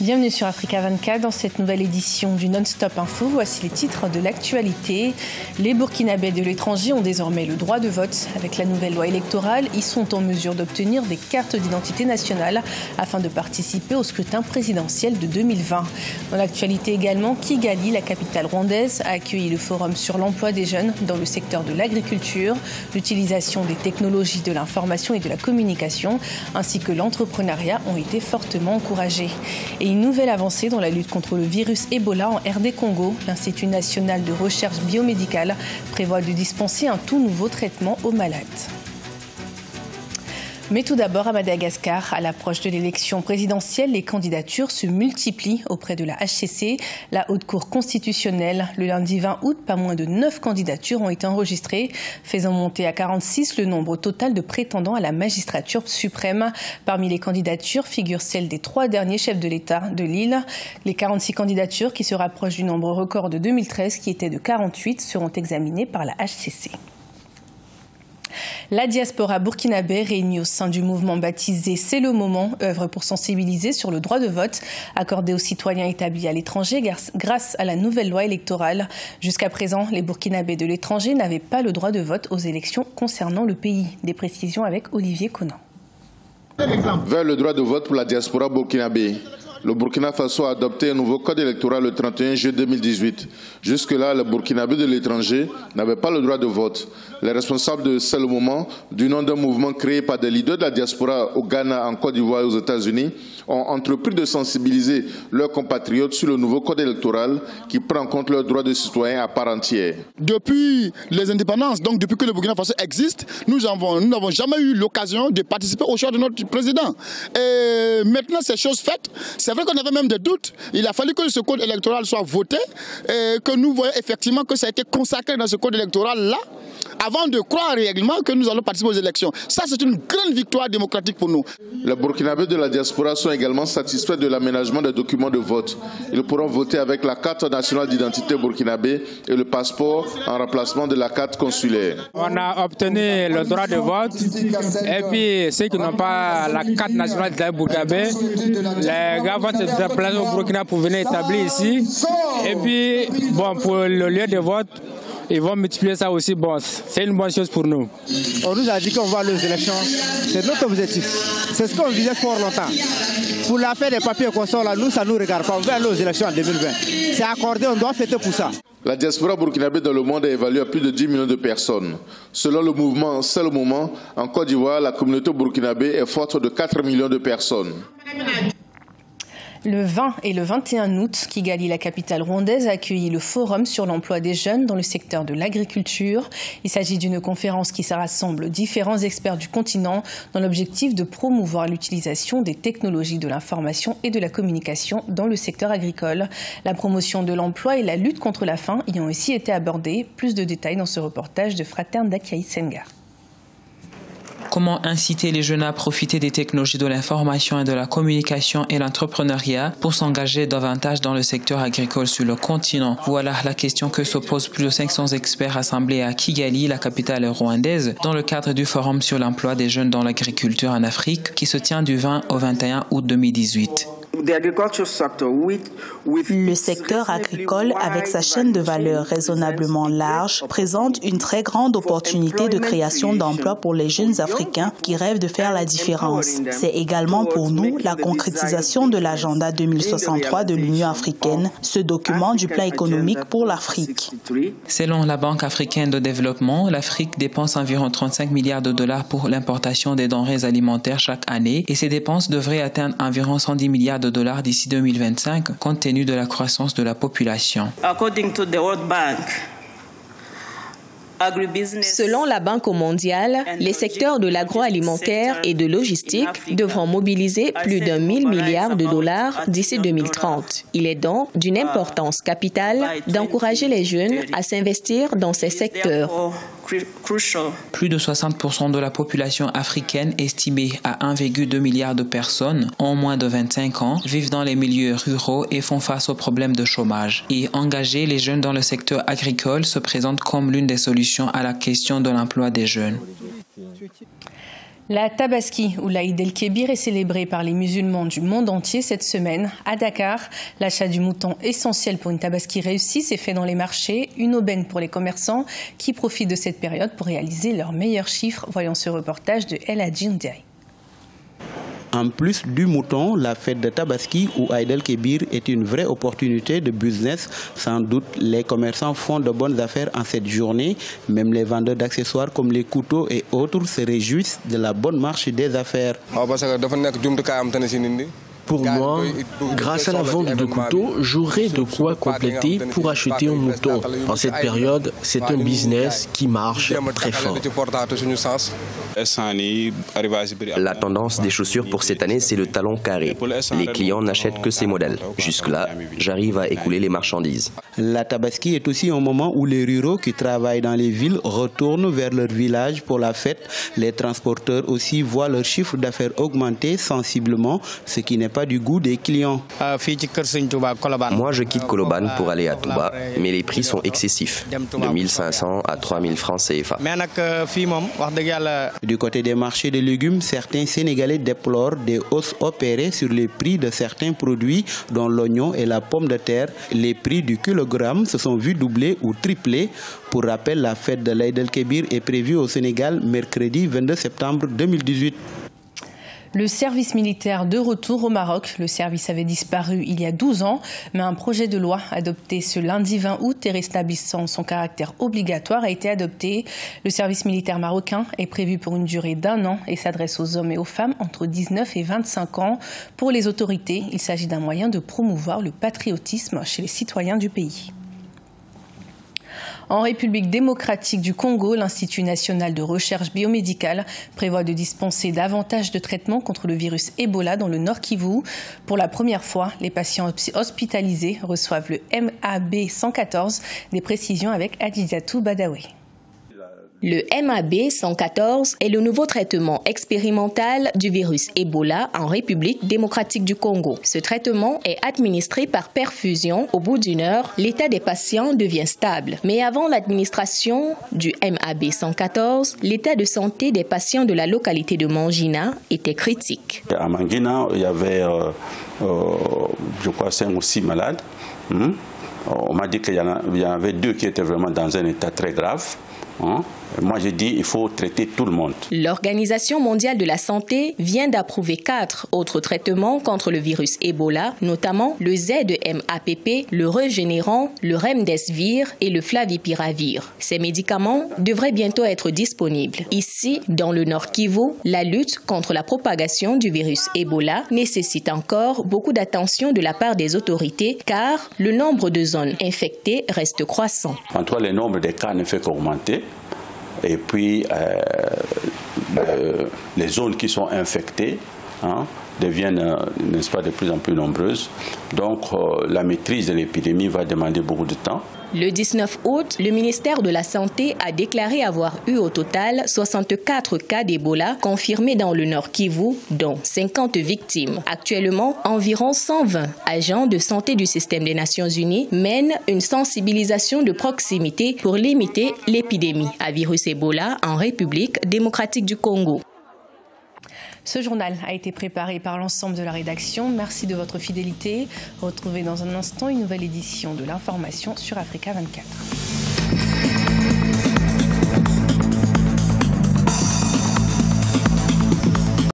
Bienvenue sur Africa 24. Dans cette nouvelle édition du Non-Stop Info, voici les titres de l'actualité. Les Burkinabés de l'étranger ont désormais le droit de vote. Avec la nouvelle loi électorale, ils sont en mesure d'obtenir des cartes d'identité nationale afin de participer au scrutin présidentiel de 2020. Dans l'actualité également, Kigali, la capitale rwandaise, a accueilli le forum sur l'emploi des jeunes dans le secteur de l'agriculture, l'utilisation des technologies de l'information et de la communication, ainsi que l'entrepreneuriat ont été fortement encouragés. Et une nouvelle avancée dans la lutte contre le virus Ebola en RD Congo. L'Institut national de recherche biomédicale prévoit de dispenser un tout nouveau traitement aux malades. Mais tout d'abord à Madagascar, à l'approche de l'élection présidentielle, les candidatures se multiplient auprès de la HCC, la Haute Cour constitutionnelle. Le lundi 20 août, pas moins de 9 candidatures ont été enregistrées, faisant monter à 46 le nombre total de prétendants à la magistrature suprême. Parmi les candidatures figurent celles des 3 derniers chefs de l'État de l'île. Les 46 candidatures, qui se rapprochent du nombre record de 2013, qui était de 48, seront examinées par la HCC. La diaspora burkinabé, réunie au sein du mouvement baptisé C'est le moment, œuvre pour sensibiliser sur le droit de vote accordé aux citoyens établis à l'étranger grâce à la nouvelle loi électorale. Jusqu'à présent, les Burkinabés de l'étranger n'avaient pas le droit de vote aux élections concernant le pays. Des précisions avec Olivier Conan. Vers le droit de vote pour la diaspora burkinabé. Le Burkina Faso a adopté un nouveau code électoral le 31 juillet 2018. Jusque-là, les Burkinabés de l'étranger n'avaient pas le droit de vote. Les responsables de C'est le moment, du nom d'un mouvement créé par des leaders de la diaspora au Ghana, en Côte d'Ivoire et aux États-Unis, ont entrepris de sensibiliser leurs compatriotes sur le nouveau code électoral qui prend en compte leurs droits de citoyens à part entière. Depuis les indépendances, donc depuis que le Burkina Faso existe, nous n'avons jamais eu l'occasion de participer au choix de notre président. Et maintenant, ces choses faites, c'est vrai qu'on avait même des doutes. Il a fallu que ce code électoral soit voté et que nous voyons effectivement que ça a été consacré dans ce code électoral-là avant de croire réellement que nous allons participer aux élections. Ça, c'est une grande victoire démocratique pour nous. Les Burkinabés de la diaspora sont également satisfaits de l'aménagement des documents de vote. Ils pourront voter avec la carte nationale d'identité burkinabé et le passeport en remplacement de la carte consulaire. On a obtenu le droit de vote et puis ceux qui n'ont pas la carte nationale d'identité burkinabé, les gars vont se déplacer au Burkina pour venir établir ici. Et puis, bon, pour le lieu de vote, ils vont multiplier ça aussi. Bon, c'est une bonne chose pour nous. On nous a dit qu'on va aller aux élections. C'est notre objectif. C'est ce qu'on visait fort longtemps. Pour l'affaire des papiers qu'on sort là, nous, ça ne nous regarde pas. On va aller aux élections en 2020. C'est accordé, on doit fêter pour ça. La diaspora burkinabé dans le monde est évaluée à plus de 10 millions de personnes. Selon le mouvement C'est le moment, en Côte d'Ivoire, la communauté burkinabé est forte de 4 millions de personnes. Le 20 et le 21 août, Kigali, la capitale rwandaise, a accueilli le forum sur l'emploi des jeunes dans le secteur de l'agriculture. Il s'agit d'une conférence qui rassemble différents experts du continent dans l'objectif de promouvoir l'utilisation des technologies de l'information et de la communication dans le secteur agricole. La promotion de l'emploi et la lutte contre la faim y ont aussi été abordées. Plus de détails dans ce reportage de Fraterne d'Akiaï Senga. Comment inciter les jeunes à profiter des technologies de l'information et de la communication et l'entrepreneuriat pour s'engager davantage dans le secteur agricole sur le continent? Voilà la question que se posent plus de 500 experts rassemblés à Kigali, la capitale rwandaise, dans le cadre du Forum sur l'emploi des jeunes dans l'agriculture en Afrique qui se tient du 20 au 21 août 2018. Le secteur agricole, avec sa chaîne de valeur raisonnablement large, présente une très grande opportunité de création d'emplois pour les jeunes Africains qui rêvent de faire la différence. C'est également pour nous la concrétisation de l'agenda 2063 de l'Union africaine, ce document du plan économique pour l'Afrique. Selon la Banque africaine de développement, l'Afrique dépense environ 35 milliards de dollars pour l'importation des denrées alimentaires chaque année et ces dépenses devraient atteindre environ 110 milliards de dollars d'ici 2025, compte tenu de la croissance de la population. Selon la Banque mondiale, les secteurs de l'agroalimentaire et de logistique devront mobiliser plus d'1 000 milliards de dollars d'ici 2030. Il est donc d'une importance capitale d'encourager les jeunes à s'investir dans ces secteurs. Plus de 60% de la population africaine, estimée à 1,2 milliard de personnes, ont moins de 25 ans, vivent dans les milieux ruraux et font face aux problèmes de chômage. Et engager les jeunes dans le secteur agricole se présente comme l'une des solutions à la question de l'emploi des jeunes. La Tabaski ou l'Aïd el-Kébir est célébrée par les musulmans du monde entier cette semaine. À Dakar, l'achat du mouton essentiel pour une Tabaski réussie s'est fait dans les marchés. Une aubaine pour les commerçants qui profitent de cette période pour réaliser leurs meilleurs chiffres. Voyons ce reportage de El Hadji Ndiaye. En plus du mouton, la fête de Tabaski ou Aïd el-Kébir est une vraie opportunité de business. Sans doute, les commerçants font de bonnes affaires en cette journée. Même les vendeurs d'accessoires comme les couteaux et autres se réjouissent de la bonne marche des affaires. Pour moi, grâce à la vente de couteaux, j'aurai de quoi compléter pour acheter un mouton. En cette période, c'est un business qui marche très fort. La tendance des chaussures pour cette année, c'est le talon carré. Les clients n'achètent que ces modèles. Jusque-là, j'arrive à écouler les marchandises. La Tabaski est aussi un moment où les ruraux qui travaillent dans les villes retournent vers leur village pour la fête. Les transporteurs aussi voient leur chiffre d'affaires augmenter sensiblement, ce qui n'est pas du goût des clients. Moi, je quitte Koloban pour aller à Touba, mais les prix sont excessifs, de 1500 à 3000 francs CFA. Du côté des marchés de légumes, certains Sénégalais déplorent des hausses opérées sur les prix de certains produits, dont l'oignon et la pomme de terre. Les prix du kilogramme se sont vus doubler ou tripler. Pour rappel, la fête de l'Aïd el-Kébir est prévue au Sénégal mercredi 22 septembre 2018. Le service militaire de retour au Maroc. Le service avait disparu il y a 12 ans, mais un projet de loi adopté ce lundi 20 août et rétablissant son caractère obligatoire a été adopté. Le service militaire marocain est prévu pour une durée d'1 an et s'adresse aux hommes et aux femmes entre 19 et 25 ans. Pour les autorités, il s'agit d'un moyen de promouvoir le patriotisme chez les citoyens du pays. En République démocratique du Congo, l'Institut national de recherche biomédicale prévoit de dispenser davantage de traitements contre le virus Ebola dans le Nord Kivu. Pour la première fois, les patients hospitalisés reçoivent le MAB 114. Des précisions avec Adidatou Badawi. Le MAB 114 est le nouveau traitement expérimental du virus Ebola en République démocratique du Congo. Ce traitement est administré par perfusion. Au bout d'1 heure, l'état des patients devient stable. Mais avant l'administration du MAB 114, l'état de santé des patients de la localité de Mangina était critique. À Mangina, il y avait, je crois, 5 ou 6 malades. On m'a dit qu'il y en avait 2 qui étaient vraiment dans un état très grave. Moi, j'ai dit qu'il faut traiter tout le monde. L'Organisation mondiale de la santé vient d'approuver 4 autres traitements contre le virus Ebola, notamment le Z-MAPP, le Régénérant, le Remdesivir et le Flavipiravir. Ces médicaments devraient bientôt être disponibles. Ici, dans le Nord Kivu, la lutte contre la propagation du virus Ebola nécessite encore beaucoup d'attention de la part des autorités car le nombre de zones infectées reste croissant. En tout cas, le nombre de cas ne fait qu'augmenter. Et puis, les zones qui sont infectées deviennent, n'est-ce pas, de plus en plus nombreuses. Donc, la maîtrise de l'épidémie va demander beaucoup de temps. Le 19 août, le ministère de la Santé a déclaré avoir eu au total 64 cas d'Ebola confirmés dans le Nord Kivu, dont 50 victimes. Actuellement, environ 120 agents de santé du système des Nations Unies mènent une sensibilisation de proximité pour limiter l'épidémie à virus Ebola en République démocratique du Congo. Ce journal a été préparé par l'ensemble de la rédaction. Merci de votre fidélité. Retrouvez dans un instant une nouvelle édition de l'information sur Africa 24.